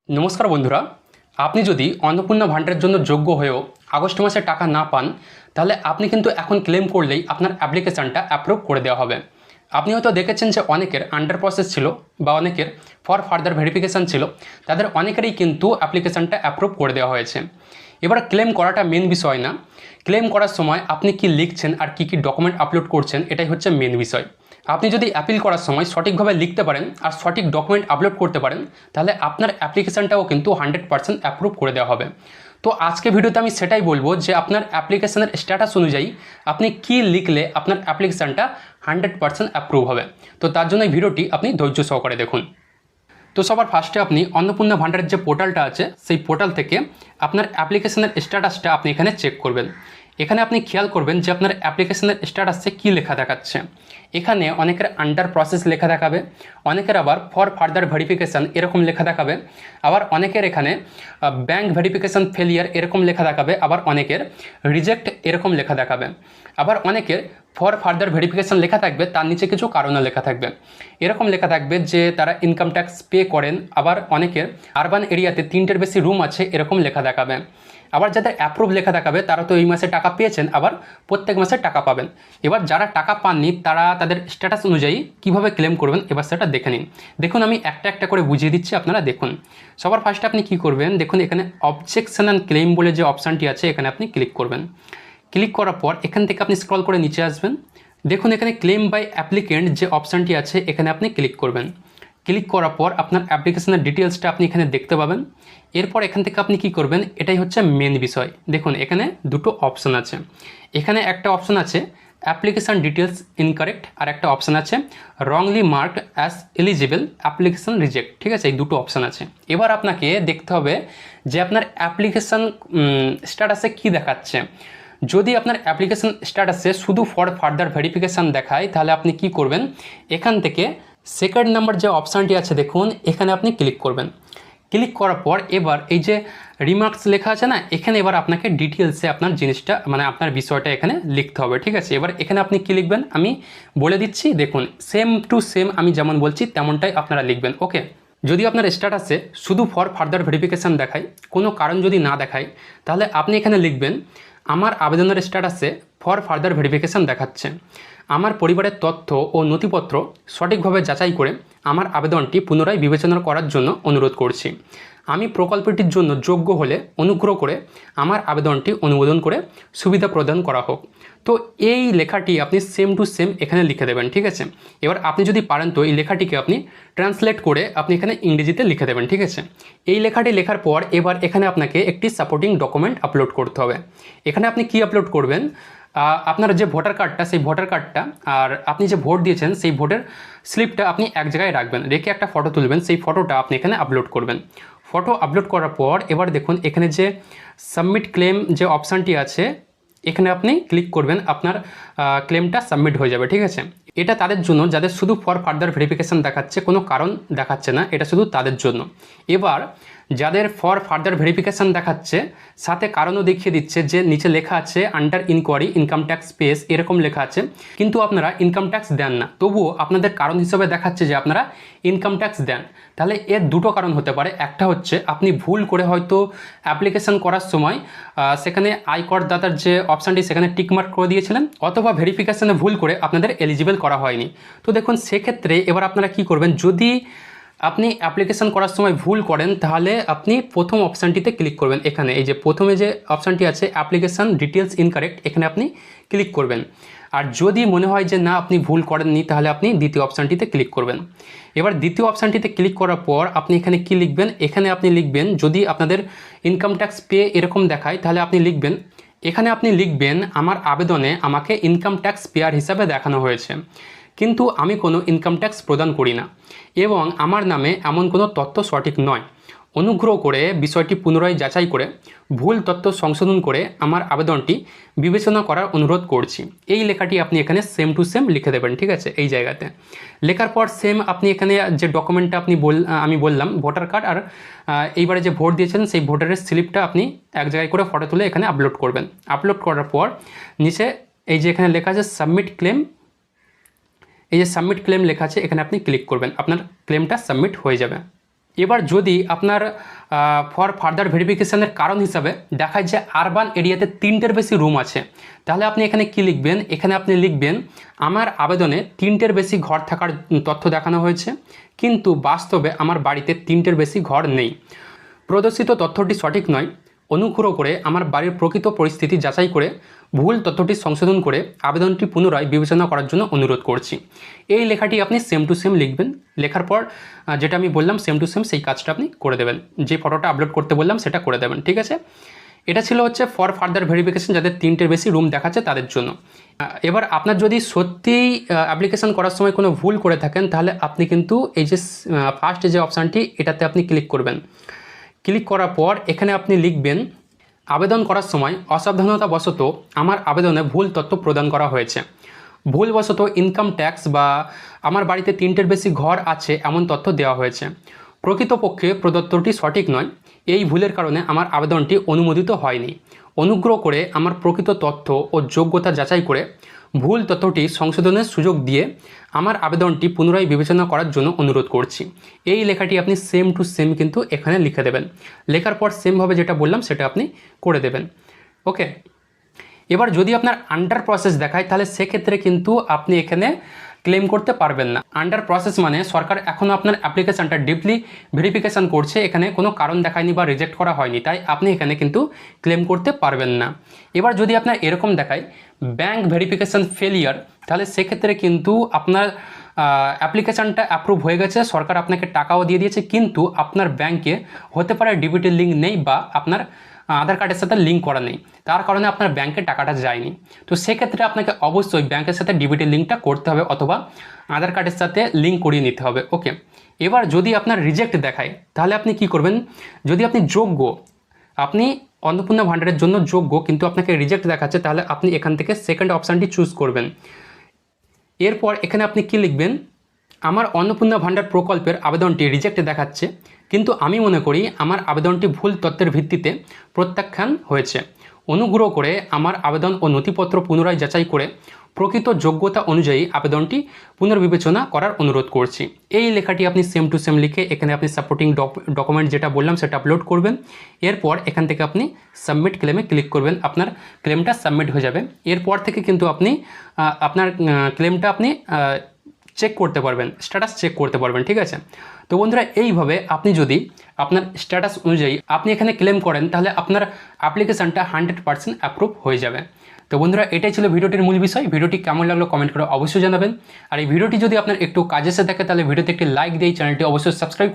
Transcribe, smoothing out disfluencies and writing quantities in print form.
নমস্কার বন্ধুরা, আপনি যদি অন্নপূর্ণা ভাণ্ডারের জন্য যোগ্য হয়েও আগস্ট মাসে টাকা না পান, তাহলে আপনি কিন্তু এখন ক্লেম করলেই আপনার অ্যাপ্লিকেশানটা অ্যাপ্রুভ করে দেওয়া হবে। আপনি হয়তো দেখেছেন যে অনেকের আন্ডার প্রসেস ছিল বা অনেকের ফর ফার্দার ভেরিফিকেশান ছিল, তাদের অনেকেরই কিন্তু অ্যাপ্লিকেশানটা অ্যাপ্রুভ করে দেওয়া হয়েছে। এবার ক্লেম করাটা মেন বিষয় না, ক্লেম করার সময় আপনি কি লিখছেন আর কি ডকুমেন্ট আপলোড করছেন এটাই হচ্ছে মেন বিষয়। আপনি যদি অ্যাপিল করার সময় সঠিকভাবে লিখতে পারেন আর সঠিক ডকুমেন্ট আপলোড করতে পারেন, তাহলে আপনার অ্যাপ্লিকেশানটাও কিন্তু 100% অ্যাপ্রুভ করে দেওয়া হবে। তো আজকে ভিডিওতে আমি সেটাই বলবো যে আপনার অ্যাপ্লিকেশানের স্ট্যাটাস অনুযায়ী আপনি কি লিখলে আপনার অ্যাপ্লিকেশানটা 100% অ্যাপ্রুভ হবে। তো তার জন্য এই ভিডিওটি আপনি ধৈর্য সহকারে দেখুন। তো সবার ফার্স্টে আপনি অন্নপূর্ণা ভাণ্ডারের যে পোর্টালটা আছে সেই পোর্টাল থেকে আপনার অ্যাপ্লিকেশনের স্ট্যাটাসটা আপনি এখানে চেক করবেন। এখানে আপনি খেয়াল করবেন যে আপনার অ্যাপ্লিকেশনের স্ট্যাটাসে কী লেখা দেখাচ্ছে। এখানে অনেকের আন্ডার প্রসেস লেখা দেখাবে, অনেকের আবার ফর ফার্দার ভেরিফিকেশান এরকম লেখা দেখাবে, আবার অনেকের এখানে ব্যাঙ্ক ভেরিফিকেশান ফেলিয়ার এরকম লেখা দেখাবে, আবার অনেকের রিজেক্ট এরকম লেখা দেখাবে, আবার অনেকের ফর ফার্দার ভেরিফিকেশান লেখা থাকবে, তার নিচে কিছু কারণও লেখা থাকবে। এরকম লেখা থাকবে যে তারা ইনকাম ট্যাক্স পে করেন, আবার অনেকের আরবান এরিয়াতে 3টের বেশি রুম আছে এরকম লেখা দেখাবে। আবার যাদের অ্যাপ্রুভ লেখা দেখাবে তারা তো এই মাসে টাকা পেয়েছেন, আবার প্রত্যেক মাসে টাকা পাবেন। এবার যারা টাকা পাননি তারা তাদের স্ট্যাটাস অনুযায়ী কিভাবে ক্লেম করবেন এবার সেটা দেখে নিন। দেখুন আমি একটা একটা করে বুঝিয়ে দিচ্ছি, আপনারা দেখুন। সবার ফার্স্টে আপনি কি করবেন, দেখুন এখানে অবজেকশন অ্যান্ড ক্লেম বলে যে অপশানটি আছে এখানে আপনি ক্লিক করবেন। ক্লিক করার পর এখান থেকে আপনি স্ক্রল করে নিচে আসবেন। দেখুন এখানে ক্লেম বাই অ্যাপ্লিকেন্ট যে অপশানটি আছে এখানে আপনি ক্লিক করবেন। ক্লিক করার পর আপনার অ্যাপ্লিকেশনের ডিটেলসটা আপনি এখানে দেখতে পাবেন। এরপর এখান থেকে আপনি কি করবেন, এটাই হচ্ছে মেন বিষয়। দেখুন এখানে দুটো অপশান আছে। এখানে একটা অপশান আছে অ্যাপ্লিকেশান ডিটেলস ইনকারেক্ট, আর একটা অপশান আছে wrongly marked as eligible application reject. ঠিক আছে, এই দুটো অপশান আছে। এবার আপনাকে দেখতে হবে যে আপনার অ্যাপ্লিকেশান স্ট্যাটাসে কী দেখাচ্ছে। যদি আপনার অ্যাপ্লিকেশান স্ট্যাটাসে শুধু ফর ফার্দার ভেরিফিকেশান দেখায়, তাহলে আপনি কি করবেন, এখান থেকে সেকেন্ড নাম্বার যে অপশানটি আছে দেখুন এখানে আপনি ক্লিক করবেন। ক্লিক করার পর এবার এই যে রিমার্কস লেখা আছে না, এখানে এবার আপনাকে ডিটেলসে আপনার জিনিসটা মানে আপনার বিষয়টা এখানে লিখতে হবে। ঠিক আছে, এবার এখানে আপনি কি লিখবেন আমি বলে দিচ্ছি, দেখুন সেম টু সেম আমি যেমন বলছি তেমনটাই আপনারা লিখবেন। ওকে, যদি আপনার স্ট্যাটাসে শুধু ফর ফার্দার ভেরিফিকেশান দেখায়, কোনো কারণ যদি না দেখায়, তাহলে আপনি এখানে লিখবেন আমার আবেদনের স্ট্যাটাসে ফর ফার্দার ভেরিফিকেশান দেখাচ্ছে। আমার পরিবারের তথ্য ও নথিপত্র সঠিকভাবে যাচাই করে আমার আবেদনটি পুনরায় বিবেচনা করার জন্য অনুরোধ করছি। আমি প্রকল্পটির জন্য যোগ্য হলে অনুগ্রহ করে আমার আবেদনটি অনুমোদন করে সুবিধা প্রদান করা হোক। তো এই লেখাটি আপনি সেম টু সেম এখানে লিখে দেবেন। ঠিক আছে, এবার আপনি যদি পারেন তো এই লেখাটিকে আপনি ট্রান্সলেট করে আপনি এখানে ইংরেজিতে লিখে দেবেন। ঠিক আছে, এই লেখাটি লেখার পর এবার এখানে আপনাকে একটি সাপোর্টিং ডকুমেন্ট আপলোড করতে হবে। এখানে আপনি কি আপলোড করবেন, আপনার যে ভোটার কার্ডটা সেই ভোটার কার্ডটা আর আপনি যে ভোট দিয়েছেন সেই ভোটের স্লিপটা আপনি এক জায়গায় রাখবেন, রেখে একটা ফটো তুলবেন, সেই ফটোটা আপনি এখানে আপলোড করবেন। ফটো আপলোড করার পর এবার দেখুন এখানে যে সাবমিট ক্লেম যে অপশানটি আছে এখানে আপনি ক্লিক করবেন, আপনার ক্লেমটা সাবমিট হয়ে যাবে। ঠিক আছে, এটা তাদের জন্য যাদের শুধু ফর ফার্দার ভেরিফিকেশান দেখাচ্ছে, কোনো কারণ দেখাচ্ছে না, এটা শুধু তাদের জন্য। এবার যাদের ফর ফার্দার ভেরিফিকেশান দেখাচ্ছে সাথে কারণও দেখিয়ে দিচ্ছে, যে নিচে লেখা আছে আন্ডার ইনকোয়ারি ইনকাম ট্যাক্স পেস এরকম লেখা আছে, কিন্তু আপনারা ইনকাম ট্যাক্স দেন না, তবুও আপনাদের কারণ হিসেবে দেখাচ্ছে যে আপনারা ইনকাম ট্যাক্স দেন। তাহলে এর দুটো কারণ হতে পারে। একটা হচ্ছে আপনি ভুল করে হয়তো অ্যাপ্লিকেশান করার সময় সেখানে আয়কর দাতার যে অপশানটি সেখানে টিকমার্ক করে দিয়েছিলেন, অথবা ভেরিফিকেশানে ভুল করে আপনাদের এলিজিবল করা হয়নি। তো দেখুন সেক্ষেত্রে এবার আপনারা কি করবেন, যদি আপনি অ্যাপ্লিকেশান করার সময় ভুল করেন তাহলে আপনি প্রথম অপশানটিতে ক্লিক করবেন। এখানে এই যে প্রথমে যে অপশানটি আছে অ্যাপ্লিকেশান ডিটেলস ইনকারেক্ট, এখানে আপনি ক্লিক করবেন। আর যদি মনে হয় যে না আপনি ভুল করেননি, তাহলে আপনি দ্বিতীয় অপশানটিতে ক্লিক করবেন। এবার দ্বিতীয় অপশানটিতে ক্লিক করার পর আপনি এখানে কি লিখবেন, এখানে আপনি লিখবেন যদি আপনাদের ইনকাম ট্যাক্স পে এরকম দেখায় তাহলে আপনি লিখবেন, এখানে আপনি লিখবেন আমার আবেদনে আমাকে ইনকাম ট্যাক্স পেয়ার হিসাবে দেখানো হয়েছে, কিন্তু আমি কোনো ইনকাম ট্যাক্স প্রদান করি না এবং আমার নামে এমন কোনো তথ্য সঠিক নয়। অনুগ্রহ করে বিষয়টি পুনরায় যাচাই করে ভুল তথ্য সংশোধন করে আমার আবেদনটি বিবেচনা করার অনুরোধ করছি। এই লেখাটি আপনি এখানে সেম টু সেম লিখে দেবেন। ঠিক আছে, এই জায়গাতে লেখার পর সেম আপনি এখানে যে ডকুমেন্টটা আমি বললাম ভোটার কার্ড আর এইবারে যে ভোট দিয়েছেন সেই ভোটারের স্লিপটা আপনি এক জায়গায় করে ফটো তুলে এখানে আপলোড করবেন। আপলোড করার পর নিচে এই যে এখানে লেখা আছে সাবমিট ক্লেম, এই যে সাবমিট ক্লেম লেখা আছে এখানে আপনি ক্লিক করবেন, আপনার ক্লেমটা সাবমিট হয়ে যাবে। এবার যদি আপনার ফর ফার্দার ভেরিফিকেশানের কারণ হিসাবে দেখায় যে আরবান এরিয়াতে 3টের বেশি রুম আছে। তাহলে আপনি এখানে কি লিখবেন, এখানে আপনি লিখবেন আমার আবেদনে 3টের বেশি ঘর থাকার তথ্য দেখানো হয়েছে, কিন্তু বাস্তবে আমার বাড়িতে 3টের বেশি ঘর নেই। প্রদর্শিত তথ্যটি সঠিক নয়, অনুগ্রহ করে আমার বাড়ির প্রকৃত পরিস্থিতি যাচাই করে ভুল তথ্যটি সংশোধন করে আবেদনটি পুনরায় বিবেচনা করার জন্য অনুরোধ করছি। এই লেখাটি আপনি সেম টু সেম লিখবেন। লেখার পর যেটা আমি বললাম সেম টু সেম সেই কাজটা আপনি করে দেবেন, যে ফটোটা আপলোড করতে বললাম সেটা করে দেবেন, ঠিক আছে। এটা ছিল হচ্ছে ফর ফার্দার ভেরিফিকেশন, যাদের 3টের বেশি রুম দেখাচ্ছে তাদের জন্য। এবার আপনার যদি সত্যিই অ্যাপ্লিকেশন করার সময় কোনো ভুল করে থাকেন, তাহলে আপনি কিন্তু এই যে ফার্স্ট যে অপশানটি এটাতে আপনি ক্লিক করবেন। ক্লিক করার পর এখানে আপনি লিখবেন আবেদন করার সময় অসাবধানতাবশত আমার আবেদনে ভুল তথ্য প্রদান করা হয়েছে। ভুলবশত ইনকাম ট্যাক্স বা আমার বাড়িতে 3টের বেশি ঘর আছে এমন তথ্য দেওয়া হয়েছে। প্রকৃতপক্ষে প্রদত্তটি সঠিক নয়। এই ভুলের কারণে আমার আবেদনটি অনুমোদিত হয়নি। অনুগ্রহ করে আমার প্রকৃত তথ্য ও যোগ্যতা যাচাই করে ভুল তথ্যটি সংশোধনের সুযোগ দিয়ে আমার আবেদনটি পুনরায় বিবেচনা করার জন্য অনুরোধ করছি। এই লেখাটি আপনি সেম টু সেম কিন্তু এখানে লিখে দেবেন। লেখার পর সেমভাবে যেটা বললাম সেটা আপনি করে দেবেন। ওকে, এবার যদি আপনার আন্ডার প্রসেস দেখায়, তাহলে সেক্ষেত্রে কিন্তু আপনি এখানে ক্লেম করতে পারবেন না। আন্ডার প্রসেস মানে সরকার এখনও আপনার অ্যাপ্লিকেশানটা ডিপলি ভেরিফিকেশান করছে, এখানে কোনো কারণ দেখায়নি বা রিজেক্ট করা হয়নি, তাই আপনি এখানে কিন্তু ক্লেম করতে পারবেন না। এবার যদি আপনার এরকম দেখায় ব্যাঙ্ক ভেরিফিকেশান ফেলিয়ার, তাহলে সেক্ষেত্রে কিন্তু আপনার অ্যাপ্লিকেশানটা অ্যাপ্রুভ হয়ে গেছে, সরকার আপনাকে টাকাও দিয়ে দিয়েছে, কিন্তু আপনার ব্যাঙ্কে হতে পারে ডিবিটির লিঙ্ক নেই বা আপনার আধার কার্ডের সাথে লিঙ্ক করা নেই, তার কারণে আপনার ব্যাঙ্কে টাকাটা যায়নি। তো সেক্ষেত্রে আপনাকে অবশ্যই ব্যাঙ্কের সাথে ডিবিটির লিঙ্কটা করতে হবে অথবা আধার কার্ডের সাথে লিঙ্ক করিয়ে নিতে হবে। ওকে, এবার যদি আপনার রিজেক্ট দেখায়, তাহলে আপনি কি করবেন, যদি আপনি যোগ্য, আপনি অন্নপূর্ণা ভাণ্ডারের জন্য যোগ্য কিন্তু আপনাকে রিজেক্ট দেখাচ্ছে, তাহলে আপনি এখান থেকে সেকেন্ড অপশানটি চুজ করবেন। এরপর এখানে আপনি কি লিখবেন, আমার অন্নপূর্ণা ভাণ্ডার প্রকল্পের আবেদনটি রিজেক্ট দেখাচ্ছে, কিন্তু আমি মনে করি আমার আবেদনটি ভুল তথ্যের ভিত্তিতে প্রত্যাখ্যান হয়েছে। অনুগ্রহ করে আমার আবেদন ও নথিপত্র পুনরায় যাচাই করে প্রকৃত যোগ্যতা অনুযায়ী আবেদনটি পুনর্বিবেচনা করার অনুরোধ করছি। এই লেখাটি আপনি সেম টু সেম লিখে এখানে আপনি সাপোর্টিং ডকুমেন্ট যেটা বললাম সেটা আপলোড করবেন। এরপর এখান থেকে আপনি সাবমিট ক্লেমে ক্লিক করবেন, আপনার ক্লেমটা সাবমিট হয়ে যাবে। এরপর থেকে কিন্তু আপনি আপনার ক্লেমটা আপনি চেক করতে পারবেন, স্ট্যাটাস চেক করতে পারবেন, ঠিক আছে। তো বন্ধুরা, এইভাবে আপনি যদি আপনার স্ট্যাটাস অনুযায়ী আপনি এখানে ক্লেম করেন, তাহলে আপনার অ্যাপ্লিকেশানটা 100% অ্যাপ্রুভ হয়ে যাবে। তো বন্ধুরা, এটাই ছিল ভিডিওটির মূল বিষয়। ভিডিওটি কেমন লাগলো কমেন্ট করে অবশ্যই জানাবেন। আর এই ভিডিওটি যদি আপনার একটু কাজে এসে থাকে, তাহলে ভিডিওতে একটি লাইক দিয়ে চ্যানেলটি অবশ্যই সাবস্ক্রাইব